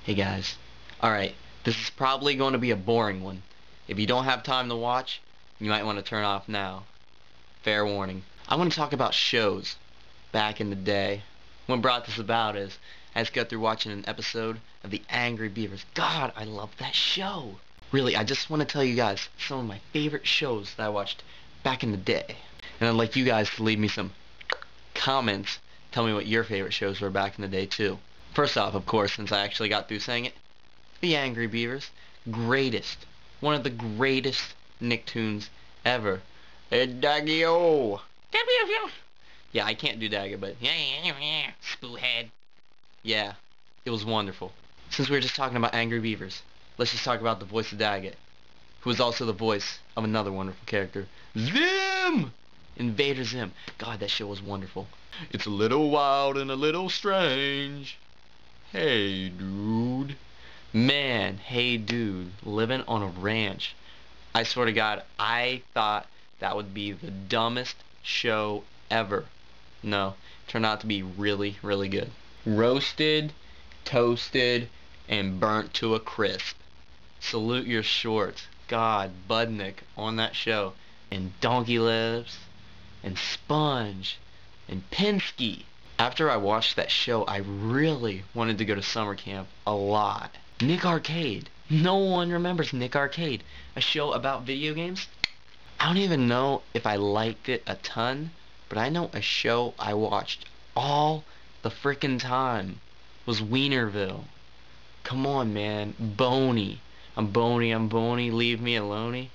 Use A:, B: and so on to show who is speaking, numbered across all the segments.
A: Hey guys. Alright, this is probably going to be a boring one. If you don't have time to watch, you might want to turn off now. Fair warning. I want to talk about shows back in the day. What brought this about is I just got through watching an episode of The Angry Beavers. God, I love that show. Really, I just want to tell you guys some of my favorite shows that I watched back in the day. And I'd like you guys to leave me some comments. Tell me what your favorite shows were back in the day too. First off, of course, since I actually got through saying it, The Angry Beavers, greatest, one of the greatest Nicktoons ever. Hey, Daggy-O! Yeah, I can't do Dagger, but Spoohead. Yeah, it was wonderful. Since we were just talking about Angry Beavers, let's just talk about the voice of Daggett, who was also the voice of another wonderful character, Zim! Invader Zim. God, that show was wonderful. It's a little wild and a little strange. Hey, dude. Man, hey, dude. Living on a ranch. I swear to God, I thought that would be the dumbest show ever. No, it turned out to be really, really good. Roasted, toasted, and burnt to a crisp. Salute your shorts. God, Budnick on that show. And Donkey Lives. And Sponge. And Pinsky. After I watched that show, I really wanted to go to summer camp a lot. Nick Arcade. No one remembers Nick Arcade. A show about video games? I don't even know if I liked it a ton, but I know a show I watched all the frickin' time was Wienerville. Come on, man. Boney. I'm Boney, leave me alone.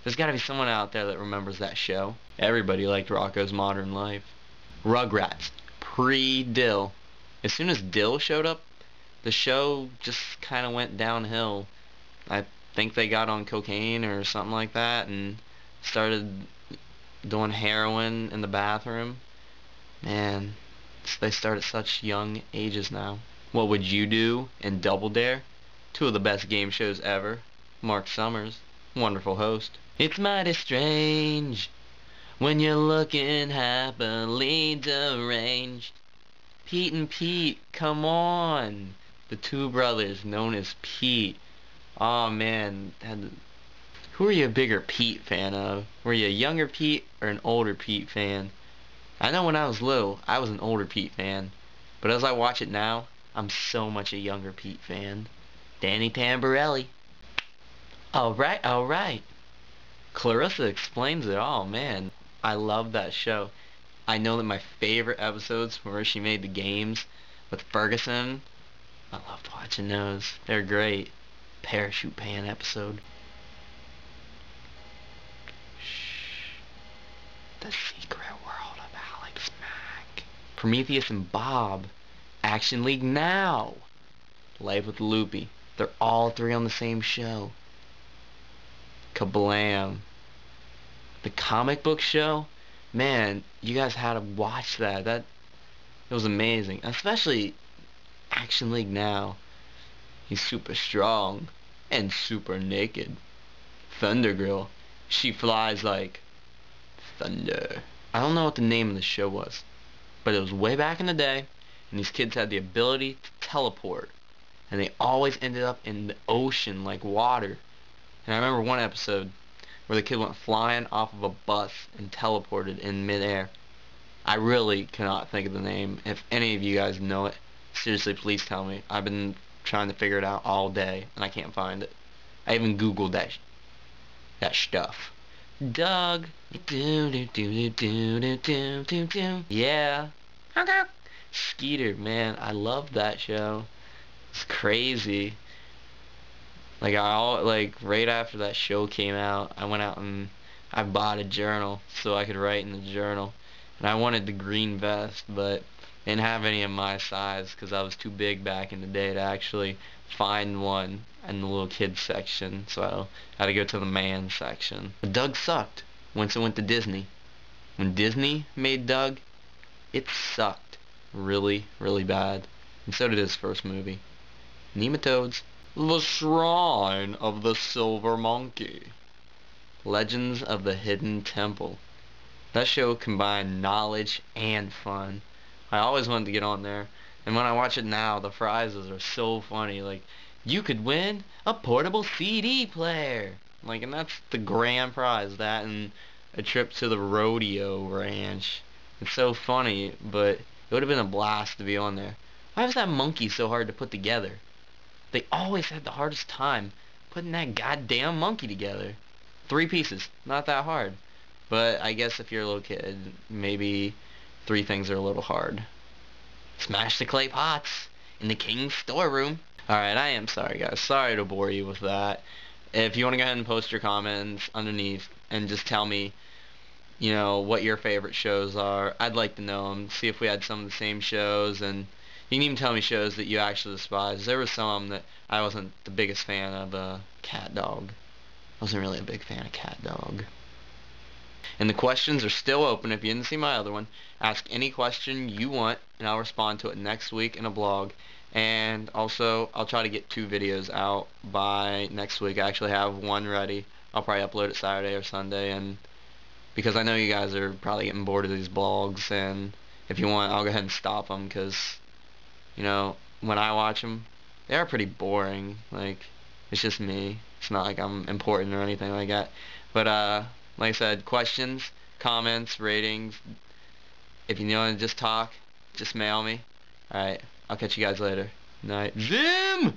A: There's gotta be someone out there that remembers that show. Everybody liked Rocko's Modern Life. Rugrats. Pre-Dill. As soon as Dill showed up, the show just kind of went downhill. I think they got on cocaine or something like that and started doing heroin in the bathroom. Man, they start at such young ages now. What Would You Do and Double Dare? Two of the best game shows ever. Mark Summers, wonderful host. It's mighty strange when you're looking happily deranged. Pete and Pete, come on. The two brothers known as Pete. Aw, man. Who are you a bigger Pete fan of? Were you a younger Pete or an older Pete fan? I know when I was little, I was an older Pete fan. But as I watch it now, I'm so much a younger Pete fan. Danny Tamborelli. Alright, alright. Clarissa Explains It All, man. I love that show. I know that my favorite episodes were where she made the games with Ferguson. I loved watching those. They're great. Parachute Pan episode. Shh. The Secret World of Alex Mack. Prometheus and Bob. Action League Now. Life with Loopy. They're all three on the same show. Kablam. The comic book show, man, you guys had to watch that. It was amazing. Especially Action League Now. He's super strong and super naked. Thunder Girl, she flies like thunder. I don't know what the name of the show was, but it was way back in the day, and these kids had the ability to teleport, and they always ended up in the ocean like water. And I remember one episode where the kid went flying off of a bus and teleported in midair. I really cannot think of the name. If any of you guys know it, seriously, please tell me. I've been trying to figure it out all day, and I can't find it. I even Googled that stuff. Doug. Yeah. Skeeter, man, I love that show. It's crazy. Like right after that show came out, I went out and I bought a journal so I could write in the journal. And I wanted the green vest, but they didn't have any of my size because I was too big back in the day to actually find one in the little kids section. So I had to go to the man section. But Doug sucked once it went to Disney. When Disney made Doug, it sucked really, really bad. And so did his first movie. Nematodes. The Shrine of the Silver Monkey. Legends of the Hidden Temple. That show combined knowledge and fun. I always wanted to get on there And when I watch it now, the prizes are so funny. Like, you could win a portable CD player. Like, and that's the grand prize. That and a trip to the rodeo ranch. It's so funny, but it would have been a blast to be on there. Why was that monkey so hard to put together? They always had the hardest time putting that goddamn monkey together. 3 pieces, not that hard. But I guess if you're a little kid, maybe 3 things are a little hard. Smash the clay pots in the king's storeroom. Alright, I am sorry guys. Sorry to bore you with that. If you want to go ahead and post your comments underneath and just tell me, you know, what your favorite shows are. I'd like to know them. See if we had some of the same shows, and you can even tell me shows that you actually despise. There were some that I wasn't the biggest fan of. Cat Dog. I wasn't really a big fan of Cat Dog. And the questions are still open. If you didn't see my other one, ask any question you want, and I'll respond to it next week in a blog. And also, I'll try to get 2 videos out by next week. I actually have one ready. I'll probably upload it Saturday or Sunday, and because I know you guys are probably getting bored of these blogs, and if you want, I'll go ahead and stop them, because, you know, when I watch them, they are pretty boring. Like, it's just me. It's not like I'm important or anything like that. But, like I said, questions, comments, ratings. If you want to just talk, just mail me. Alright, I'll catch you guys later. Night. Zim!